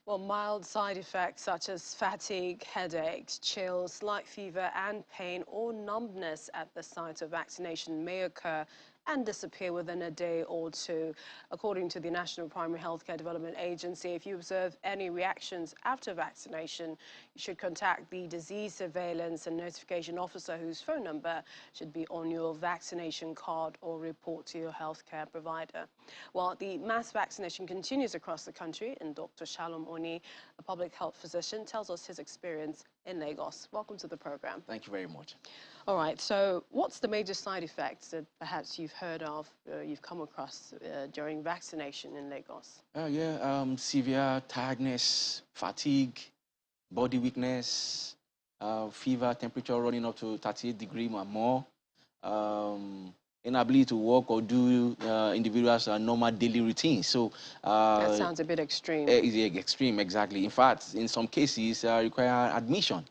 Well, mild side effects such as fatigue, headaches, chills, slight fever and pain or numbness at the site of vaccination may occur and disappear within a day or two. According to the National Primary Healthcare Development Agency, if you observe any reactions after vaccination, you should contact the disease surveillance and notification officer whose phone number should be on your vaccination card or report to your healthcare provider. Well, the mass vaccination continues across the country, and Dr. Shalom Oni, a public health physician, tells us his experience in Lagos. Welcome to the program. Thank you very much. All right, so what's the major side effects that perhaps you've heard of, you've come across during vaccination in Lagos? Severe tiredness, fatigue, body weakness, fever, temperature running up to 38 degrees or more, inability to walk or do individuals' normal daily routines. So that sounds a bit extreme. Extreme, exactly. In fact, in some cases, require admission,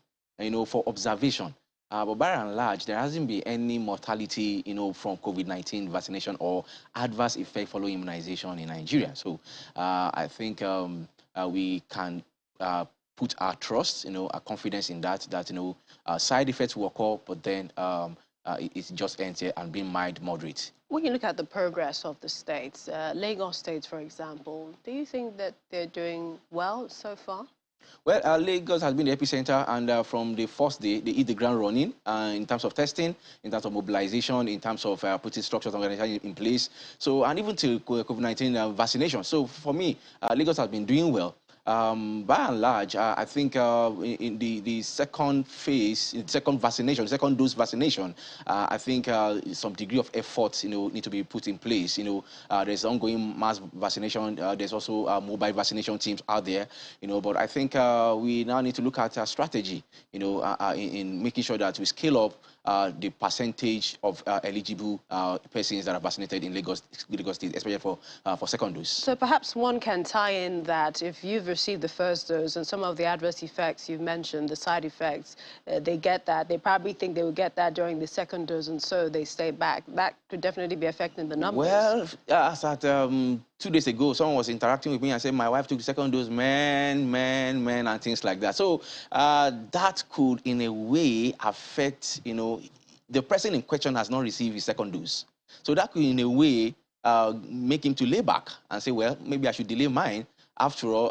for observation. But by and large, there hasn't been any mortality, from COVID-19 vaccination or adverse effect following immunization in Nigeria. So I think we can put our trust, our confidence in that, side effects will occur, but then it's just enter and being mild, moderate. When you look at the progress of the states, Lagos State, for example, do you think that they're doing well so far? Well, Lagos has been the epicenter, and from the first day, they hit the ground running in terms of testing, in terms of mobilization, in terms of putting structures and organization in place. So, and even to COVID-19 vaccination. So, for me, Lagos has been doing well. By and large, I think in the second phase, in second vaccination, second dose vaccination, I think some degree of effort, need to be put in place. There's ongoing mass vaccination. There's also mobile vaccination teams out there. But I think we now need to look at a strategy, in making sure that we scale up the percentage of eligible persons that are vaccinated in Lagos State, especially for second dose. So perhaps one can tie in that if you've received the first dose and some of the adverse effects you've mentioned, the side effects, they get that. They probably think they will get that during the second dose, and so they stay back. That could definitely be affecting the numbers. Well, as at 2 days ago, someone was interacting with me and said, my wife took the second dose, man, and things like that. So that could, in a way, affect, the person in question has not received his second dose. So that could, in a way, make him to lay back and say, well, maybe I should delay mine. After all,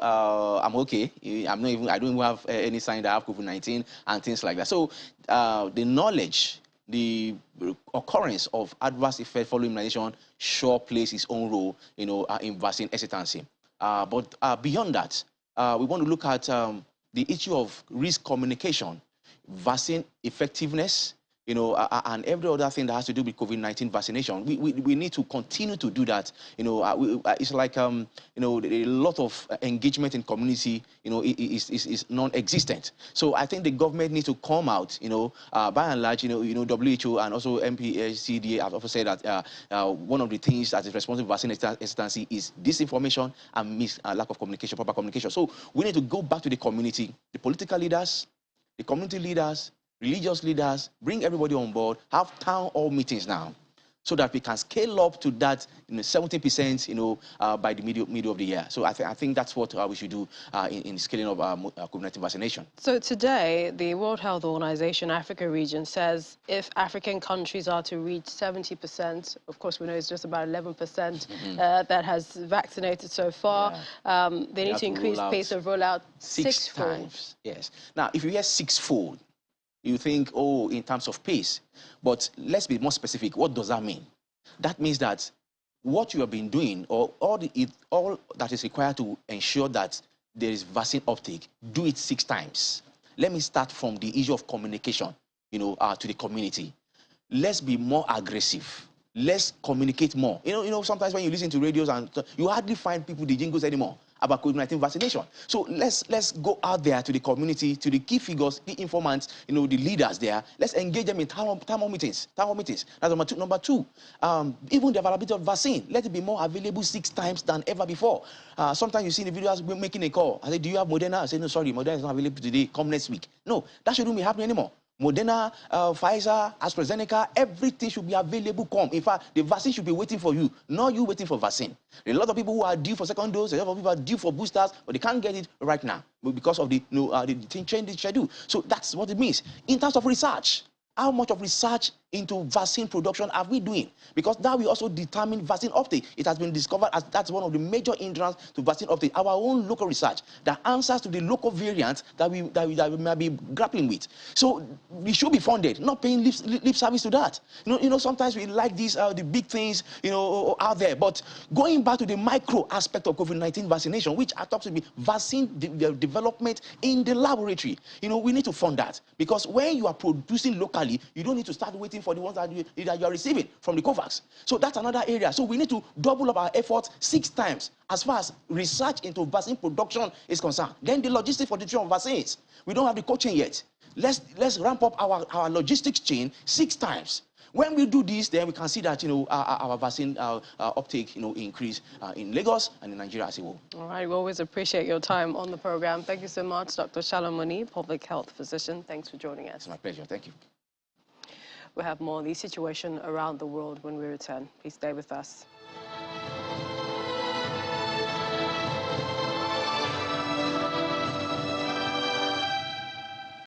I'm okay. I don't even have any sign that I have COVID-19 and things like that. So the knowledge, the occurrence of adverse effect following immunization sure plays its own role, in vaccine hesitancy. But beyond that, we want to look at the issue of risk communication, vaccine effectiveness, and every other thing that has to do with COVID-19 vaccination. We need to continue to do that. It's like, a lot of engagement in community, is non-existent. So I think the government needs to come out, by and large, WHO and also MPHCDA have also said that one of the things that is responsible for vaccine hesitancy is disinformation and lack of communication, proper communication. So we need to go back to the community, the political leaders, the community leaders, religious leaders, bring everybody on board, have town hall meetings now, so that we can scale up to that 70%, by the middle of the year. So I think that's what we should do in scaling up COVID-19 vaccination. So today, the World Health Organization Africa region says if African countries are to reach 70%, of course we know it's just about 11% that has vaccinated so far, they need to increase pace of rollout sixfold. Times. Yes. Now, if you hear sixfold, you think, oh, in terms of pace. But let's be more specific. What does that mean? That means that what you have been doing, or all that is required to ensure that there is vaccine uptake, do it 6 times. Let me start from the issue of communication, to the community. Let's be more aggressive. Let's communicate more. Sometimes when you listen to radios, and you hardly find people the jingles anymore about COVID-19 vaccination. So let's go out there to the community, to the key figures, key informants, the leaders there. Let's engage them in town hall meetings. That's number two. Number two, even the availability of vaccine, let it be more available 6 times than ever before. Sometimes you see the videos making a call. I say, do you have Moderna? I say, no, sorry, Moderna is not available today. Come next week. No, that shouldn't be happening anymore. Moderna, Pfizer, AstraZeneca, everything should be available. In fact, the vaccine should be waiting for you, not you waiting for vaccine. A lot of people who are due for second dose, a lot of people are due for boosters, but they can't get it right now because of the change the schedule. So that's what it means. In terms of research, how much of research into vaccine production are we doing? Because that will also determine vaccine uptake. It has been discovered as that's one of the major hindrances to vaccine uptake. Our own local research that answers to the local variants that we might be grappling with. So we should be funded, not paying lip service to that. You know, sometimes we like these the big things, you know, out there. But going back to the micro aspect of COVID-19 vaccination, which I talked to be vaccine development in the laboratory, you know, we need to fund that because when you are producing locally, you don't need to start waiting for the ones that you are receiving from the COVAX. So that's another area. So we need to double up our efforts 6 times as far as research into vaccine production is concerned. Then the logistics for the distribution of vaccines. We don't have the cold chain yet. Let's ramp up our logistics chain 6 times. When we do this, then we can see that, you know, our vaccine uptake, you know, increase in Lagos and in Nigeria as a whole. All right, we always appreciate your time on the program. Thank you so much, Dr. Shalom Muni, public health physician. Thanks for joining us. It's my pleasure. Thank you. We'll have more of the situation around the world when we return. Please stay with us.